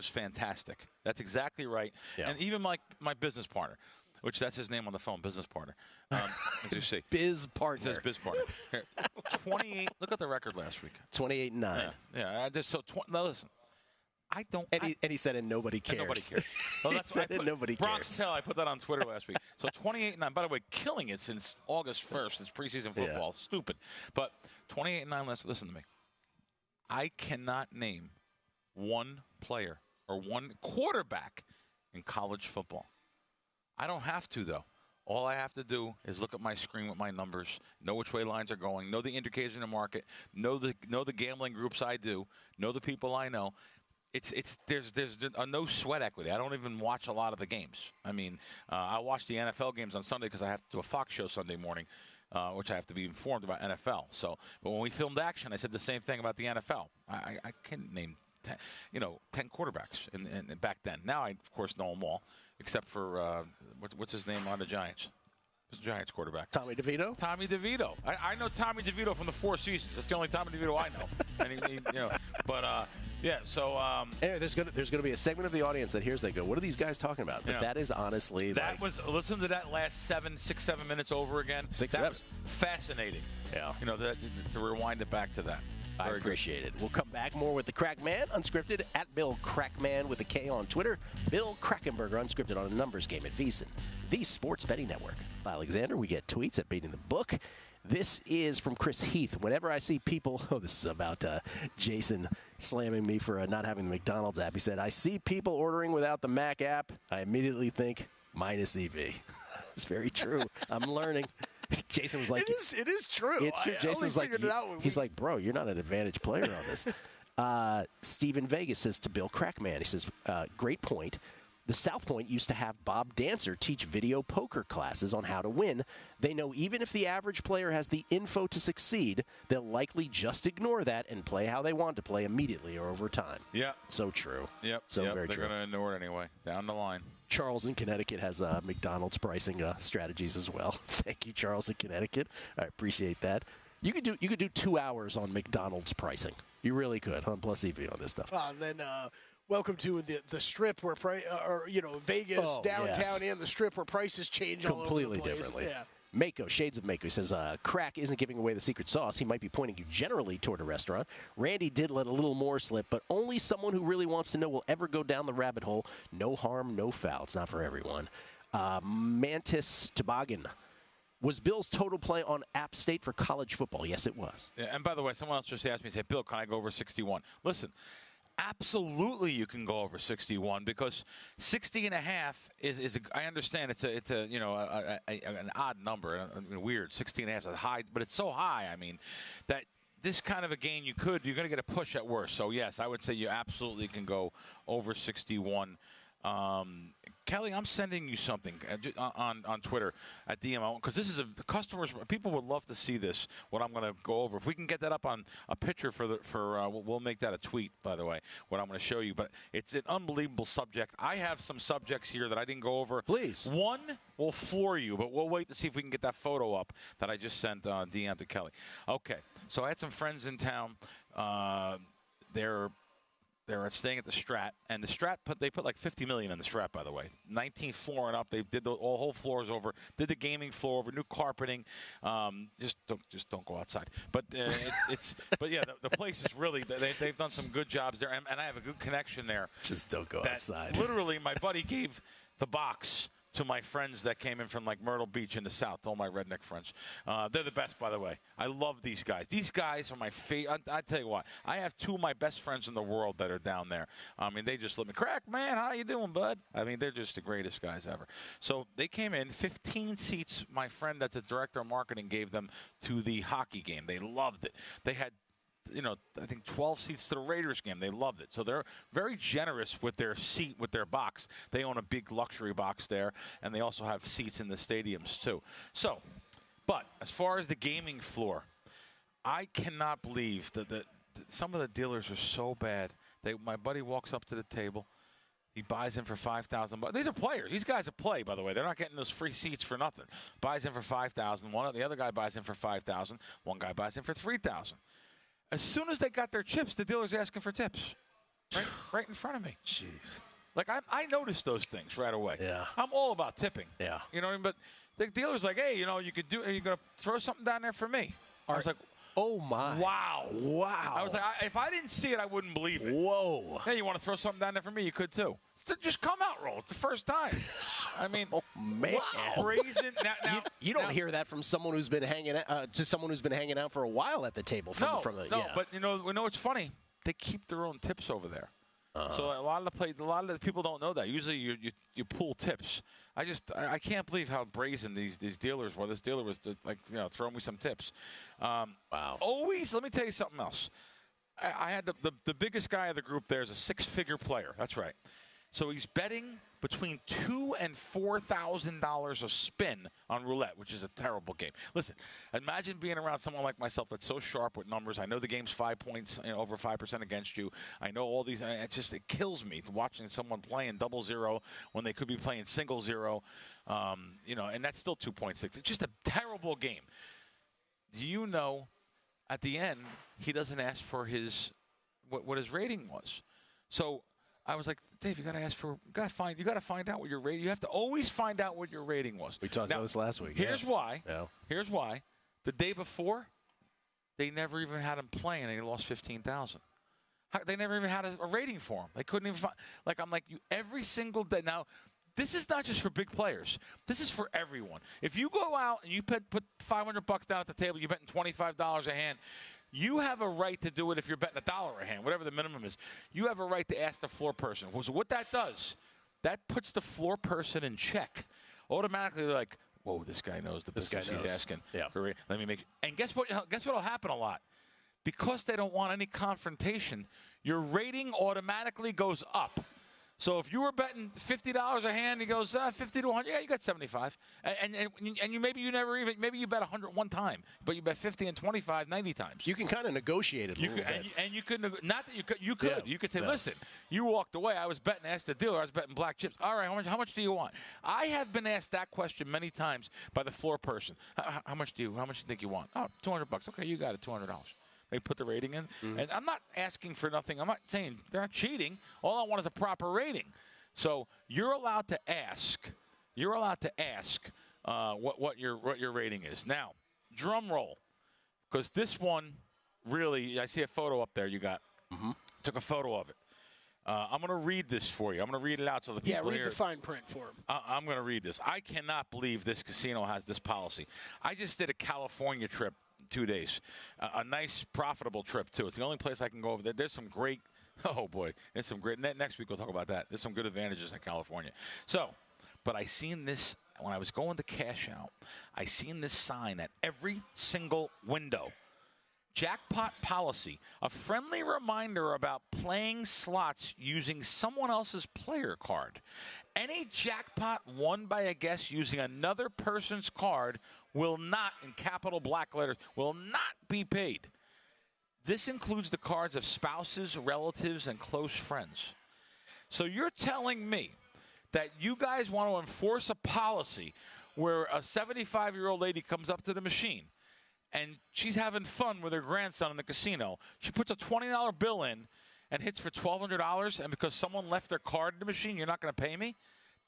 fantastic. That's exactly right. Yeah. And even my business partner, which that's his name on the phone, business partner. As you see.
Biz partner.
It says biz partner. Here, 28. Look at the record last week.
28-9.
Yeah. Now listen. I don't.
And he said, and nobody cares.
And nobody cares. Well, that's
he said, and nobody
Bronx
cares.
Tell, I put that on Twitter last week. So 28-9. By the way, killing it since August 1st. It's preseason football. Yeah. Stupid. But 28-9 last. Listen to me. I cannot name one player or one quarterback in college football. I don't have to, though. All I have to do is look at my screen with my numbers, know which way lines are going, know the indicators in the market, know the gambling groups I do, know the people I know. There's a no sweat equity. I don't even watch a lot of the games. I mean, I watch the NFL games on Sunday because I have to do a Fox show Sunday morning, which I have to be informed about NFL. So, but when we filmed action, I said the same thing about the NFL. I can't name 10 quarterbacks in back then. Now I of course know them all, except for what's his name on the Giants. Who's the Giants quarterback?
Tommy DeVito?
Tommy DeVito. I know Tommy DeVito from the Four Seasons. That's the only Tommy DeVito I know. And so
anyway, there's gonna be a segment of the audience that hears they go, what are these guys talking about? But that is honestly
listen to that last 6-7 minutes over again. That was fascinating.
Yeah.
To rewind it back to that.
I appreciate it. We'll come back more with the Crackman, Unscripted, at Bill Krackomberger with a K on Twitter. Bill Krackomberger, Unscripted on a numbers game at VSiN, the Sports Betting Network. Alexander, we get tweets at Beating the Book. This is from Chris Heath. Whenever I see people, this is about Jason slamming me for not having the McDonald's app. He said, I see people ordering without the Mac app. I immediately think minus EV. It's very true. I'm learning. Jason was like,
it is true.
It's true. Jason was like, he's like, bro, you're not an advantage player on this. Steven Vegas says to Bill Crackman, he says, great point. The South Point used to have Bob Dancer teach video poker classes on how to win. They know even if the average player has the info to succeed, they'll likely just ignore that and play how they want to play immediately or over time.
Yeah.
So true.
Yep.
Very true.
They're going to ignore it anyway. Down the line.
Charles in Connecticut has McDonald's pricing strategies as well. Thank you, Charles in Connecticut. I appreciate that. You could do 2 hours on McDonald's pricing. You really could on Plus EV on this stuff.
Then welcome to the Strip where Vegas downtown and the Strip where prices change
completely
all over the place.
Differently.
Yeah.
Mako, Shades of Mako, says, Crack isn't giving away the secret sauce. He might be pointing you generally toward a restaurant. Randy did let a little more slip, but only someone who really wants to know will ever go down the rabbit hole. No harm, no foul. It's not for everyone. Mantis Toboggan. Was Bill's total play on App State for college football? Yes, it was.
Yeah, and by the way, someone else just asked me, say, Bill, can I go over 61? Listen, absolutely you can go over 61 because 60.5 is I understand it's an odd number, weird. 60.5 is high, but it's so high. I mean, that this kind of a game you're going to get a push at worst. So yes, I would say you absolutely can go over 61. Kelley, I'm sending you something on Twitter at DMO because this is people would love to see this. What I'm going to go over, if we can get that up on a picture we'll make that a tweet. By the way, what I'm going to show you, but it's an unbelievable subject. I have some subjects here that I didn't go over.
Please,
one will floor you, but we'll wait to see if we can get that photo up that I just sent DM to Kelley. Okay, so I had some friends in town. They're staying at the Strat, and the Strat they put like $50 million in the Strat. By the way, 19th floor and up. They did the whole floors over. Did the gaming floor over, new carpeting. Just don't go outside. But but yeah, the place is really they've done some good jobs there, and I have a good connection there.
Just don't go outside.
Literally, my buddy gave the box to my friends that came in from like Myrtle Beach in the South, all my redneck friends. They're the best, by the way. I love these guys. These guys are my favorite. I tell you what, I have two of my best friends in the world that are down there. I mean, they just let me, Crack, man, how you doing, bud? I mean, they're just the greatest guys ever. So they came in, 15 seats, my friend that's a director of marketing gave them to the hockey game. They loved it. They had I think 12 seats to the Raiders game. They loved it. So they're very generous with their box. They own a big luxury box there, and they also have seats in the stadiums too. So, but as far as the gaming floor, I cannot believe that some of the dealers are so bad. My buddy walks up to the table. He buys in for $5,000. These are players. These guys are play, by the way. They're not getting those free seats for nothing. Buys in for $5,000. The other guy buys in for $5,000. One guy buys in for $3,000. As soon as they got their chips, the dealer's asking for tips. Right in front of me.
Jeez.
Like, I noticed those things right away.
Yeah.
I'm all about tipping.
Yeah.
You know what I mean? But the dealer's like, hey, you could do, are you going to throw something down there for me? I was like,
oh, my.
Wow.
I
was like, if I didn't see it, I wouldn't believe it.
Whoa.
Hey, you want to throw something down there for me? You could, too. Just come out, roll. It's the first time. I mean,
oh, man.
Wow. Brazen. Now,
you don't hear that from someone who's been hanging out, to someone who's been hanging out for a while at the table.
But we know it's funny. They keep their own tips over there. So a lot of the people don't know that. Usually you pool tips. I can't believe how brazen these dealers were. This dealer was throwing me some tips.
Wow.
Always, let me tell you something else. I had the biggest guy of the group there is a 6-figure player. That's right. So he's betting between $2,000 and $4,000 a spin on roulette, which is a terrible game. Listen, imagine being around someone like myself that's so sharp with numbers. I know the game's 5 points, over 5% against you. I know all these. It kills me watching someone playing 0-0 when they could be playing 0-0. And that's still 2.6. It's just a terrible game. Do you know? At the end, he doesn't ask for what his rating was. So I was like, Dave, you got to find out what your rating. You have to always find out what your rating was.
We talked about this last week.
Here's why.
Yeah.
Here's why. The day before, they never even had him playing, and he lost $15,000. They never even had a rating for him. They couldn't even find. I'm like, you every single day now. This is not just for big players. This is for everyone. If you go out and you put $500 down at the table, you're betting $25 a hand. You have a right to do it if you're betting $1 a hand, whatever the minimum is. You have a right to ask the floor person. So what that does, that puts the floor person in check. Automatically, they're like, "Whoa, this guy knows the business he's asking."
Yeah.
Let me make. And guess what? Guess what'll happen a lot? Because they don't want any confrontation, your rating automatically goes up. So if you were betting $50 a hand, he goes 50 to 100. Yeah, you got 75, and you maybe you bet 100 one time, but you bet 50 and 25 90 times.
You can kind of negotiate it a little bit.
And you could not that you could
Yeah.
you could say, listen, you walked away. I was betting, asked the dealer, I was betting black chips. All right, how much do you want? I have been asked that question many times by the floor person. How much do you think you want? Oh, $200. Okay, you got it, $200. They put the rating in. Mm-hmm. And I'm not asking for nothing. I'm not saying they're not cheating. All I want is a proper rating. So you're allowed to ask. You're allowed to ask what your rating is. Now, drum roll, because this one really, I see a photo up there you got. Mm-hmm. Took a photo of it. I'm going to read this for you. I'm going to read it out so the people
read
here.
the fine print for him.
I'm going to read this. I cannot believe this casino has this policy. I just did a California trip 2 days. A nice, profitable trip, too. It's the only place I can go over there. There's some great, oh, boy. There's some great, next week we'll talk about that. There's some good advantages in California. So, but I seen this, when I was going to cash out, I seen this sign at every single window. Jackpot policy, a friendly reminder about playing slots using someone else's player card. Any jackpot won by a guest using another person's card will not, in capital black letters, will not be paid. This includes the cards of spouses, relatives, and close friends. So you're telling me that you guys want to enforce a policy where a 75-year-old lady comes up to the machine and she's having fun with her grandson in the casino. She puts a $20 bill in and hits for $1,200, and because someone left their card in the machine, you're not going to pay me?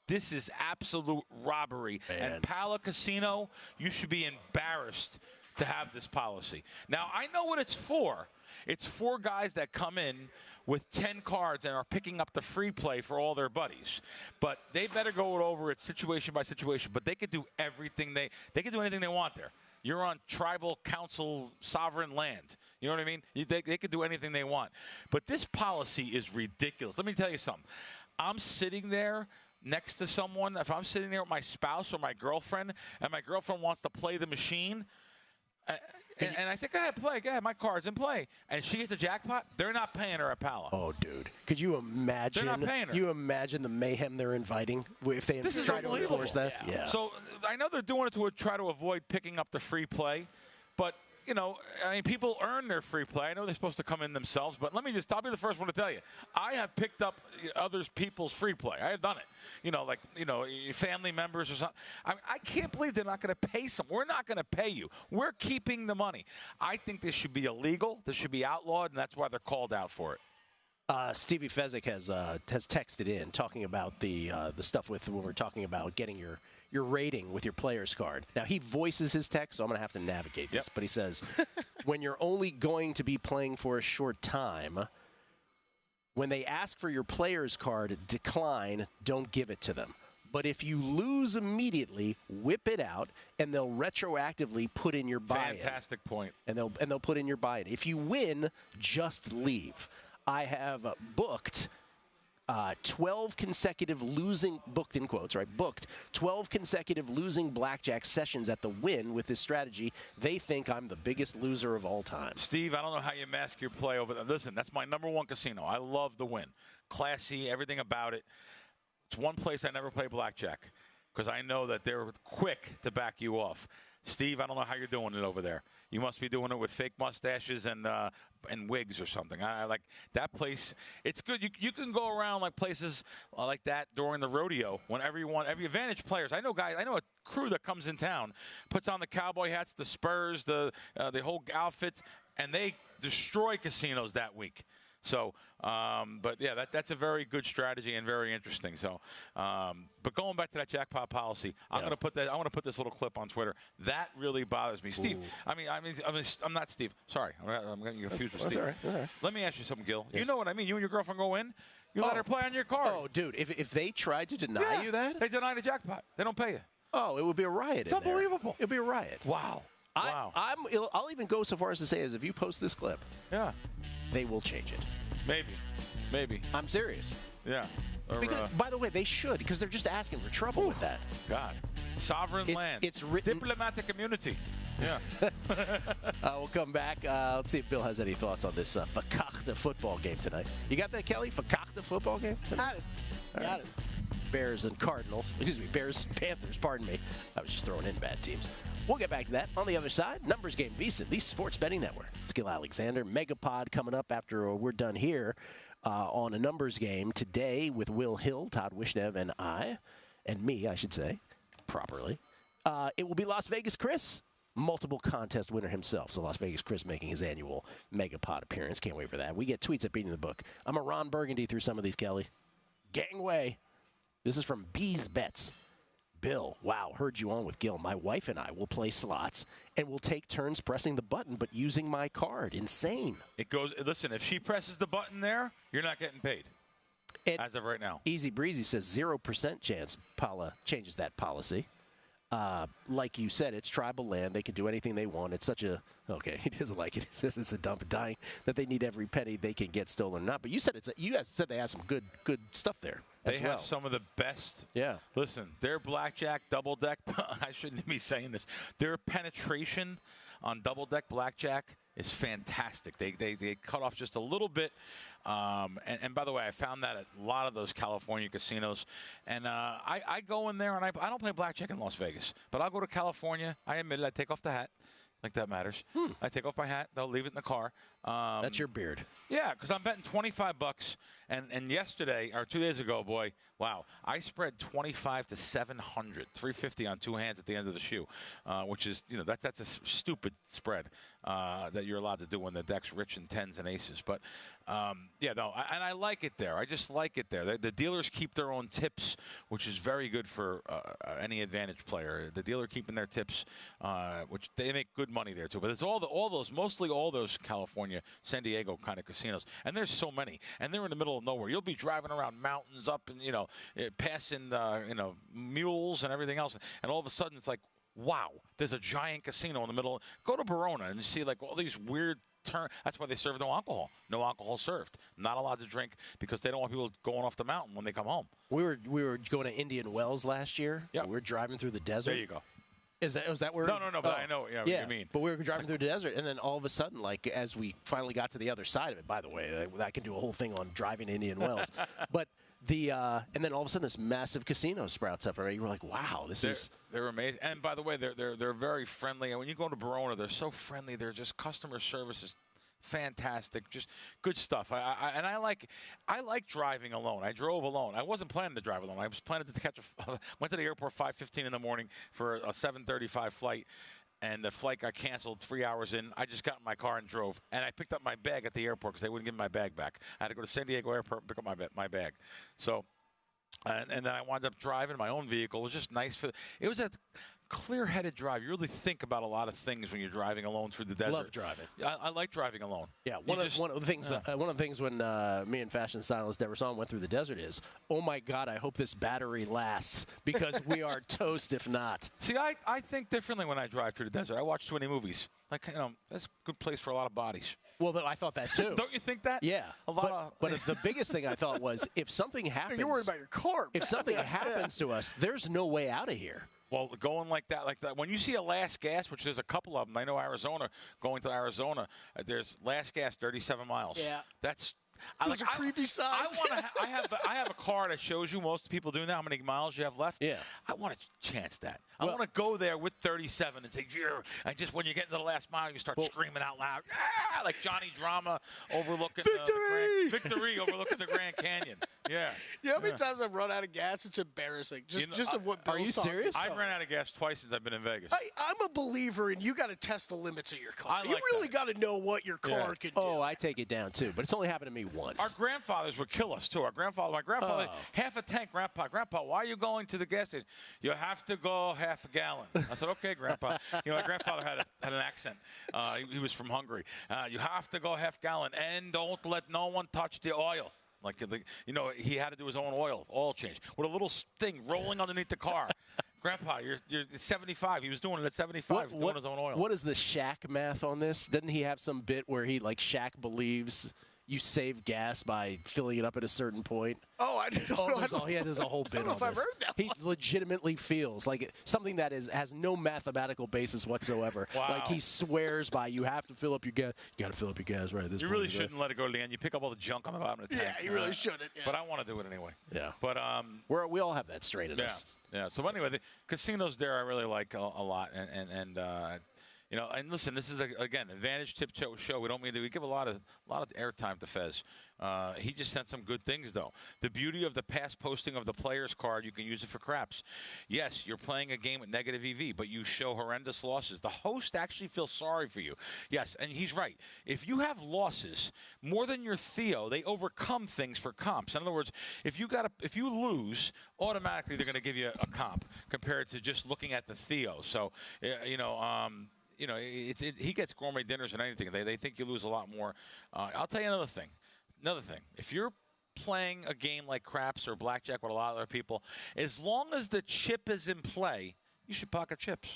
This is absolute robbery.
Man.
And Pala Casino, you should be embarrassed to have this policy. Now, I know what it's for. It's for guys that come in with 10 cards and are picking up the free play for all their buddies. But they better go over it situation by situation. But they could do everything they can do anything they want there. You're on tribal council sovereign land. You know what I mean? They could do anything they want. But this policy is ridiculous. Let me tell you something. I'm sitting there next to someone. If I'm sitting there with my spouse or my girlfriend, and my girlfriend wants to play the machine, and I say, go ahead, play. Go ahead, my card's in play. And she gets a jackpot, they're not paying her at Pala.
Oh, dude. Could you imagine?
They're not paying her.
You imagine the mayhem they're inviting if they try to enforce that?
Yeah. So I know they're doing it to try to avoid picking up the free play. But, people earn their free play. I know they're supposed to come in themselves. But I'll be the first one to tell you. I have picked up other people's free play. I have done it. Family members or something. I can't believe they're not going to pay some. We're not going to pay you. We're keeping the money. I think this should be illegal. This should be outlawed, and that's why they're called out for it.
Stevie Fezzik has texted in talking about the stuff with when we're talking about getting your rating with your player's card. Now, he voices his text, so I'm going to have to navigate this. But he says, when you're only going to be playing for a short time, when they ask for your player's card, decline, don't give it to them. But if you lose immediately, whip it out, and they'll retroactively put in your buy-in.
Fantastic point.
And they'll put in your buy-in. If you win, just leave. I have booked 12 consecutive losing, booked in quotes, right? Booked 12 consecutive losing blackjack sessions at the Wynn with this strategy. They think I'm the biggest loser of all time.
Steve, I don't know how you mask your play over there. Listen, that's my number one casino. I love the Wynn. Classy, everything about it. It's one place I never play blackjack because I know that they're quick to back you off. Steve, I don't know how you're doing it over there. You must be doing it with fake mustaches and wigs or something. I like that place. It's good. You can go around like places like that during the rodeo when every Advantage players. I know a crew that comes in town, puts on the cowboy hats, the spurs, the whole outfits, and they destroy casinos that week. So, but yeah, that's a very good strategy and very interesting. So, but going back to that jackpot policy, I'm going to put that. I want to put this little clip on Twitter. That really bothers me, Steve. I'm not Steve. Sorry, I'm getting confused with Steve.
That's all right.
Let me ask you something, Gill.
Yes.
You know what I mean? You and your girlfriend go in. You let her play on your card.
Oh, dude, if they tried to deny you that,
they deny the jackpot. They don't pay you.
Oh, it would be a riot.
It's unbelievable.
It would be a riot.
Wow. Wow.
I'll even go so far as to say, as if you post this clip, they will change it.
Maybe.
I'm serious.
Yeah.
Because, by the way, they should, because they're just asking for trouble with that.
God. Sovereign land.
It's written.
Diplomatic immunity. Yeah.
We'll come back. Let's see if Bill has any thoughts on this Verkachte football game tonight. You got that, Kelley? Verkachte football game tonight?
Got it.
Bears and Cardinals. Excuse me, Bears and Panthers, pardon me. I was just throwing in bad teams. We'll get back to that. On the other side, numbers game VSiN, the Sports Betting Network. It's Gill Alexander. Megapod coming up after we're done here on a numbers game today with Will Hill, Todd Wishnev, and me, I should say, properly. It will be Las Vegas Chris, multiple contest winner himself. So Las Vegas Chris making his annual Megapod appearance. Can't wait for that. We get tweets at Beating the Book. I'm a Ron Burgundy through some of these, Kelley. Gangway. This is from B's Bets. Bill, wow, heard you on with Gill. My wife and I will play slots and we'll take turns pressing the button, but using my card. Insane.
It goes. Listen, if she presses the button there, you're not getting paid. As of right now.
Easy Breezy says 0% chance Paula changes that policy. Like you said, it's tribal land. They can do anything they want. It's such a... Okay, he doesn't like it. He says it's a dump of dying, that they need every penny they can get stolen or not. But you said you guys said they have some good stuff there as
They
well.
have some of the best.
Yeah.
Listen, their blackjack, double deck, I shouldn't be saying this. Their penetration on double deck blackjack is fantastic. They cut off just a little bit. And by the way, I found that at a lot of those California casinos. And I go in there, and I don't play blackjack in Las Vegas. But I'll go to California. I admit it. I take off the hat. Like that matters. I take off my hat. They'll leave it in the car.
That's your beard.
Yeah, because I'm betting $25. And yesterday, or 2 days ago, boy, wow, I spread 25 to 700, 350 on two hands at the end of the shoe, which is, that's a stupid spread that you're allowed to do when the deck's rich in tens and aces. But, and I like it there. I just like it there. The dealers keep their own tips, which is very good for any Advantage player. The dealer keeping their tips, which they make good money there too. But it's mostly all those California, San Diego kind of casinos, and there's so many, and they're in the middle of nowhere. You'll be driving around mountains up and passing mules and everything else, and all of a sudden it's like, wow, there's a giant casino in the middle. Go to Verona and you see like all these weird that's why they serve no alcohol. No alcohol served. Not allowed to drink because they don't want people going off the mountain when they come home.
We were going to Indian Wells last year. Yeah, we were driving through the desert.
There you go.
Was that where?
No, but I know what you mean.
But we were driving through the desert, and then all of a sudden, like as we finally got to the other side of it. By the way, I can do a whole thing on driving to Indian Wells. But and then all of a sudden, this massive casino sprouts up. Right, you were like, wow,
they're amazing. And by the way, they're very friendly. And when you go to Verona, they're so friendly. They're just customer service is fantastic, just good stuff. I like driving alone. I drove alone. I wasn't planning to drive alone. I was planning to catch went to the airport 5:15 in the morning for a 7:35 flight, and the flight got canceled 3 hours in. I just got in my car and drove, and I picked up my bag at the airport because they wouldn't give me my bag back. I had to go to San Diego Airport and pick up my bag. So, and then I wound up driving my own vehicle. It was just nice it was a clear-headed drive. You really think about a lot of things when you're driving alone through the desert.
Love driving.
I like driving alone.
Yeah, one of the things when me and fashion stylist Deverson went through the desert is, oh my God, I hope this battery lasts because we are toast if not.
See, I think differently when I drive through the desert. I watch too many movies. Like, that's a good place for a lot of bodies.
Well, I thought that too.
Don't you think that?
Yeah. But the biggest thing I thought was if something happens.
You're worried about your car.
If something happens to us, there's no way out of here.
Well, going like that. When you see a last gas, which there's a couple of them. I know Arizona, going to Arizona, there's last gas 37 miles.
Yeah.
That's.
Those are creepy signs.
I have a car that shows you, most people do now, how many miles you have left.
Yeah.
I want to chance that. I want to go there with 37 and say, and just when you get into the last mile, you start screaming out loud, like Johnny Drama overlooking victory overlooking the Grand Canyon. Yeah.
You know how many times I've run out of gas? It's embarrassing. Of what Bill's
Are you serious?
I've run out of gas twice since I've been in Vegas.
I'm a believer in you got to test the limits of your car.
You
really got to know what your car can do.
Oh, I take it down too, but it's only happened to me once.
Our grandfathers would kill us too. My grandfather, half a tank. Grandpa, why are you going to the gas station? You have to go half a gallon. I said, okay, Grandpa. My grandfather had an accent. He was from Hungary. You have to go half gallon, and don't let no one touch the oil. He had to do his own oil change with a little thing rolling underneath the car. Grandpa, you're 75. He was doing it at 75, doing his own oil.
What is the Shaq math on this? Didn't he have some bit where Shaq believes you save gas by filling it up at a certain point?
Oh, I didn't know.
He has a whole bit on this.
I don't know if I've heard that
He legitimately feels like something that has no mathematical basis whatsoever.
Wow.
Like he swears by, you have to fill up your gas. You got to fill up your gas right at this point.
You really shouldn't let it go to the end. You pick up all the junk on the bottom of the tank.
Yeah, you really shouldn't. Yeah.
But I want to do it anyway.
Yeah.
But
we all have that strain in us.
Yeah. So anyway, the casinos there I really like a lot, and listen, this is again Advantage Tip Show. We give a lot of airtime to Fez. He just sent some good things though. The beauty of the past posting of the player's card, you can use it for craps. Yes, you're playing a game with negative EV, but you show horrendous losses. The host actually feels sorry for you. Yes, and he's right. If you have losses more than your Theo, they overcome things for comps. In other words, if you lose, automatically they're going to give you a comp compared to just looking at the Theo. So he gets gourmet dinners and anything. They think you lose a lot more. I'll tell you another thing. If you're playing a game like craps or blackjack with a lot of other people, as long as the chip is in play, you should pocket chips.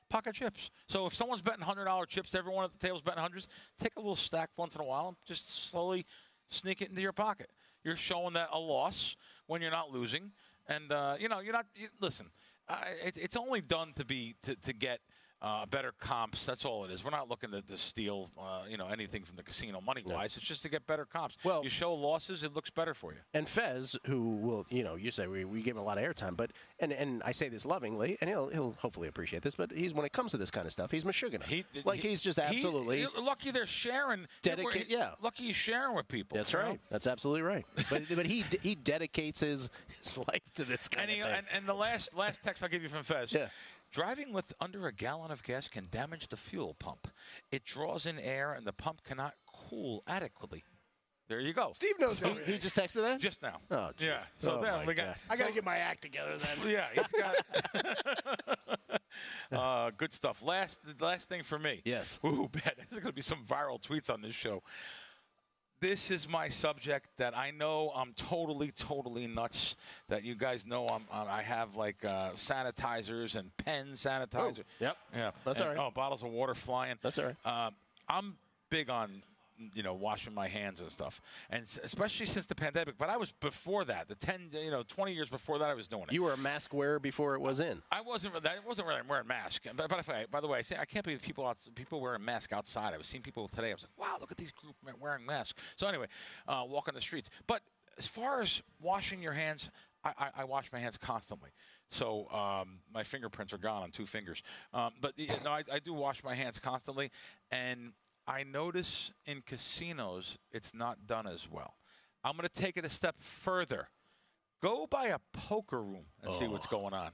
Pocket chips. So if someone's betting $100 chips, everyone at the table's betting hundreds, take a little stack once in a while and just slowly sneak it into your pocket. You're showing that a loss when you're not losing. And, you're not – listen, it's only done to get – better comps. That's all it is. We're not looking to steal, anything from the casino money-wise. No. It's just to get better comps. Well, you show losses, it looks better for you.
And Fez, who will, you say we gave him a lot of airtime, but and I say this lovingly, and he'll hopefully appreciate this, but when it comes to this kind of stuff, he's Meshuggah. He's just absolutely
lucky they're sharing. Lucky he's sharing with people.
That's right. That's absolutely right. But he dedicates his life to this kind of thing.
And the last text I'll give you from Fez.
Yeah.
Driving with under a gallon of gas can damage the fuel pump. It draws in air, and the pump cannot cool adequately. There you go.
Steve knows everything.
He just texted that?
Just now.
Oh, geez.
Yeah. So
I got to get my act together then.
Yeah, he's got good stuff. The last thing for me.
Yes.
Ooh, bad. There's going to be some viral tweets on this show. This is my subject that I know I'm totally, totally nuts. That you guys know I have like sanitizers and pen sanitizer.
Oh, yep.
Yeah.
That's all right.
Oh, bottles of water flying.
That's all right.
I'm big on washing my hands and stuff, and especially since the pandemic. But I was before that, 20 years before that, I was doing it.
You were a mask wearer before it was in.
I wasn't really wearing a mask. But by the way, I can't believe people wearing masks outside. I was seeing people today. I was like, wow, look at these group wearing masks. So anyway, walking the streets. But as far as washing your hands, I wash my hands constantly. So my fingerprints are gone on 2 fingers. But I do wash my hands constantly, and I notice in casinos it's not done as well. I'm going to take it a step further. Go by a poker room and see what's going on.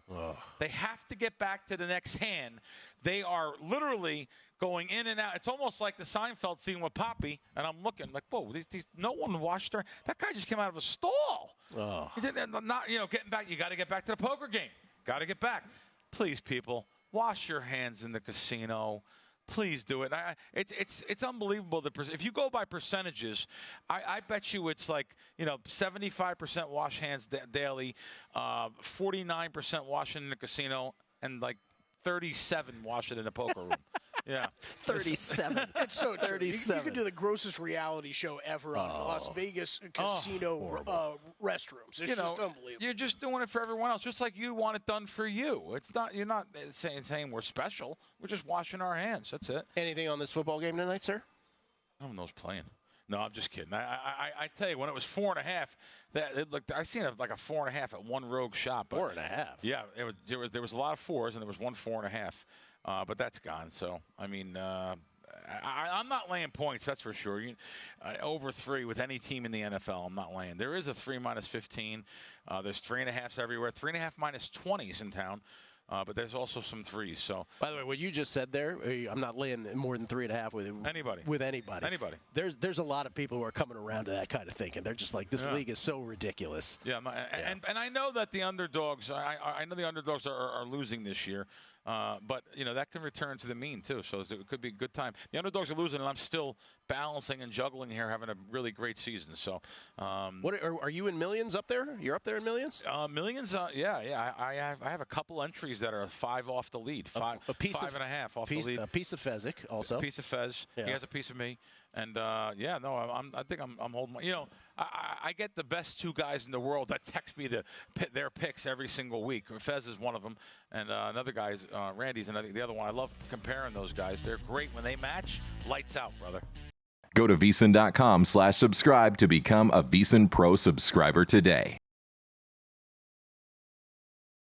They have to get back to the next hand. They are literally going in and out. It's almost like the Seinfeld scene with Poppy, and I'm looking like, whoa, no one washed her. That guy just came out of a stall. He didn't, getting back. You got to get back to the poker game. Got to get back. Please, people. wash your hands in the casino. Please do it. It's unbelievable. If you go by percentages, I bet you it's like 75% wash hands daily, 49% washing in the casino, and like 37 washing in the poker room. Yeah,
37.
It's so true.
37.
You could do the grossest reality show ever on Las Vegas casino restrooms. It's just unbelievable.
You're just doing it for everyone else, just like you want it done for you. It's not. You're not saying we're special. We're just washing our hands. That's it.
Anything on this football game tonight, sir?
I don't know who's playing. No, I'm just kidding. I tell you, when it was 4.5, I seen like a 4.5 at one rogue shop.
4.5.
Yeah, there was a lot of fours, and there was one 4.5. But that's gone. So, I mean, I'm not laying points, that's for sure. Over 3 with any team in the NFL, I'm not laying. There is a 3 minus 15. There's 3.5s everywhere. 3.5 minus 20s in town. But there's also some 3s. So,
by the way, what you just said there, I'm not laying more than 3.5 with
anybody.
With anybody.
Anybody.
There's a lot of people who are coming around to that kind of thinking. They're just like, this league is so ridiculous.
Yeah, and I know that the underdogs. I know the underdogs are losing this year. But that can return to the mean too, so it could be a good time. The underdogs are losing, and I'm still balancing and juggling here, having a really great season. So,
what are you in millions up there? You're up there in millions?
Millions, yeah. I have a couple entries that are 5 off the lead, 5.5 off the lead.
A piece of Fezzik also.
A piece of Fez. Yeah. He has a piece of me, and I think I'm holding my. I get the best 2 guys in the world that text me their picks every single week. Fez is one of them, and another guy is Randy's, and I think the other one. I love comparing those guys. They're great when they match. Lights out, brother.
Go to VSiN.com/subscribe to become a VSiN Pro subscriber today.